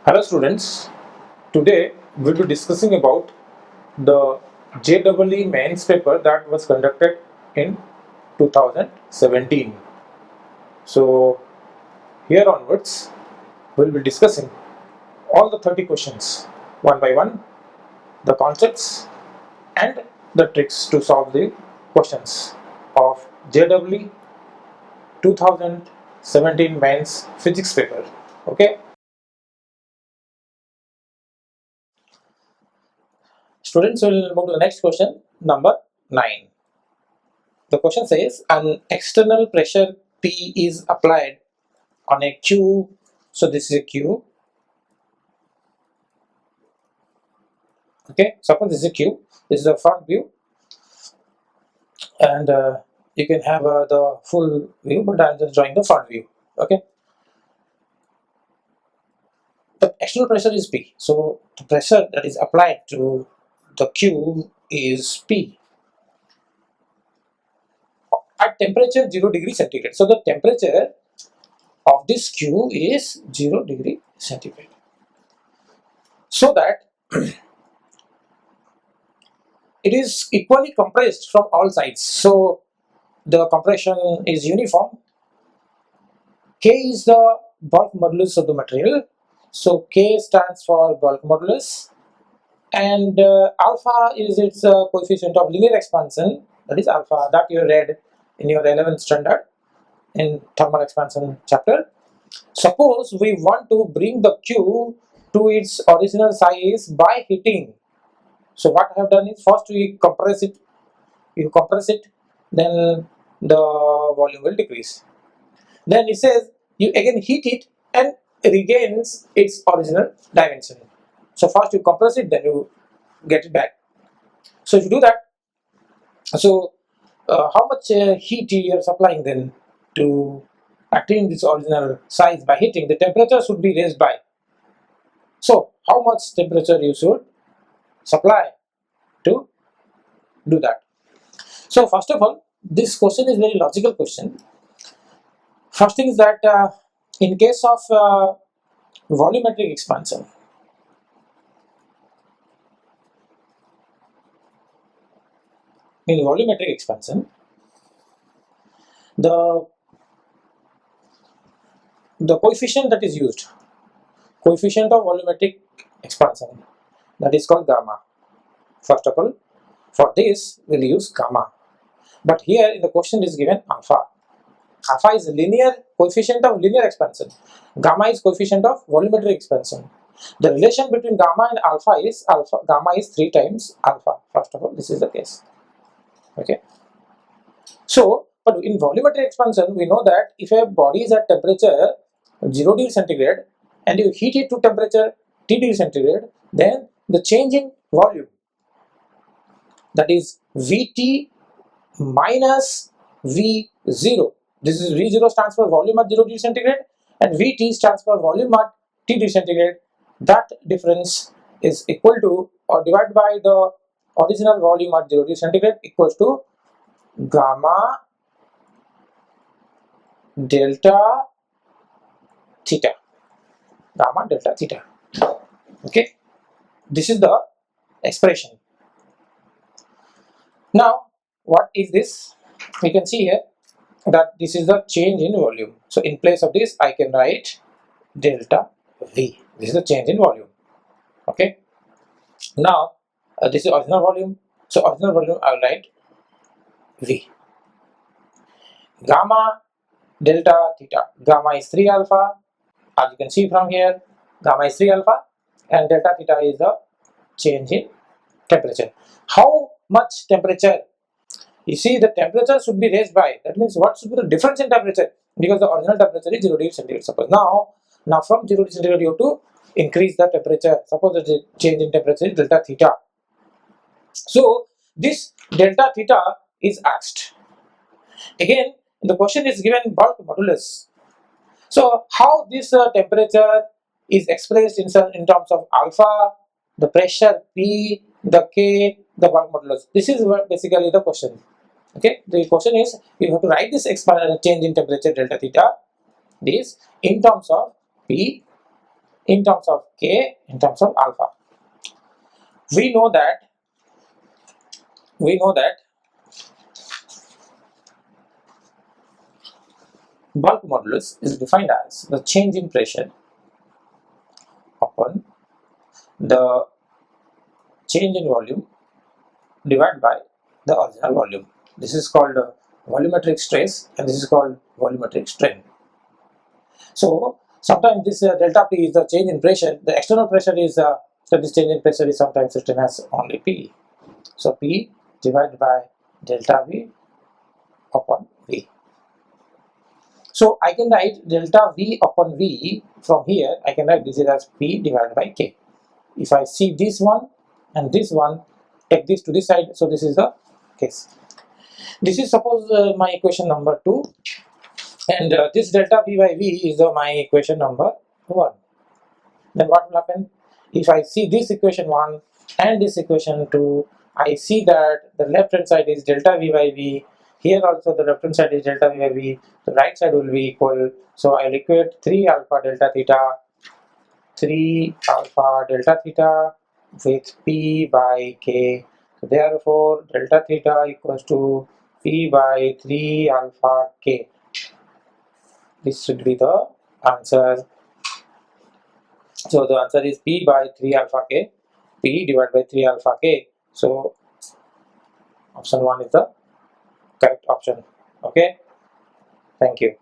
Hello students, today we'll be discussing about the JEE mains paper that was conducted in 2017. So here onwards we'll be discussing all the 30 questions one by one, the concepts and the tricks to solve the questions of JEE 2017 mains physics paper. Okay. Students will move to the next question, number 9. The question says an external pressure P is applied on a Q. So this is a Q. Okay, suppose this is a Q. This is the front view, and you can have the full view, but I'm just drawing the front view. Okay, the external pressure is P. So the pressure that is applied to the Q is P at temperature 0 degree centigrade. So the temperature of this Q is 0 degree centigrade. So that it is equally compressed from all sides. So the compression is uniform. K is the bulk modulus of the material. So K stands for bulk modulus, and alpha is its coefficient of linear expansion. That is alpha that you read in your 11th standard in thermal expansion chapter. Suppose we want to bring the Q to its original size by heating. So what I have done is first we compress it. You compress it, then the volume will decrease. Then it says you again heat it and regains its original dimension. So first you compress it, then you get it back. So if you do that, so how much heat you are supplying then to attain this original size by heating? The temperature should be raised by. So how much temperature you should supply to do that? So first of all, this question is very logical question. First thing is that in case of volumetric expansion, the coefficient that is used, coefficient of volumetric expansion, that is called gamma. First of all, for this we'll use gamma, but here in the question is given alpha. Alpha is linear coefficient of linear expansion. Gamma is coefficient of volumetric expansion. The relation between gamma and alpha is gamma is 3 times alpha. First of all, this is the case. Okay. So, but in volumetric expansion, we know that if a body is at temperature 0 degree centigrade and you heat it to temperature T degree centigrade, then the change in volume, that is Vt minus V0. This is V0 stands for volume at 0 degree centigrade and Vt stands for volume at T degree centigrade. That difference is equal to or divided by the original volume at 0 degree centigrade equals to gamma delta theta. Gamma delta theta. Okay, this is the expression. Now, what is this? We can see here that this is the change in volume. So in place of this, I can write delta V. This is the change in volume. Okay. Now, this is original volume. So original volume, I will write V. Gamma delta theta. Gamma is 3 alpha. As you can see from here, gamma is 3 alpha and delta theta is the change in temperature. How much temperature? You see, the temperature should be raised by, that means what should be the difference in temperature? Because the original temperature is 0 degree centigrade. Suppose now from 0 degree centigrade you have to increase the temperature. Suppose the change in temperature is delta theta. So this delta theta is asked. Again, the question is given bulk modulus. So how this temperature is expressed in terms of alpha, the pressure P, the K, the bulk modulus. This is basically the question. Okay, the question is you have to write this change in temperature delta theta, this in terms of P, in terms of k, in terms of alpha. We know that bulk modulus is defined as the change in pressure upon the change in volume divided by the original volume. This is called volumetric stress and this is called volumetric strain. So sometimes this delta P is the change in pressure. The external pressure is so this change in pressure is sometimes written as only P. So P divided by delta V upon V. So I can write delta V upon V from here. I can write this as P divided by K. If I see this one and this one, take this to this side. So this is the case. This is suppose my equation number 2, and this delta V by V is my equation number 1. Then what will happen? If I see this equation 1 and this equation 2, I see that the left hand side is delta V by V. Here also the left hand side is delta V by V. The right side will be equal. So I'll equate 3 alpha delta theta with P by K. So therefore delta theta equals to P by 3 alpha K. This should be the answer. So the answer is P by 3 alpha K. P divided by 3 alpha K. So option 1 is the correct option. Okay. Thank you.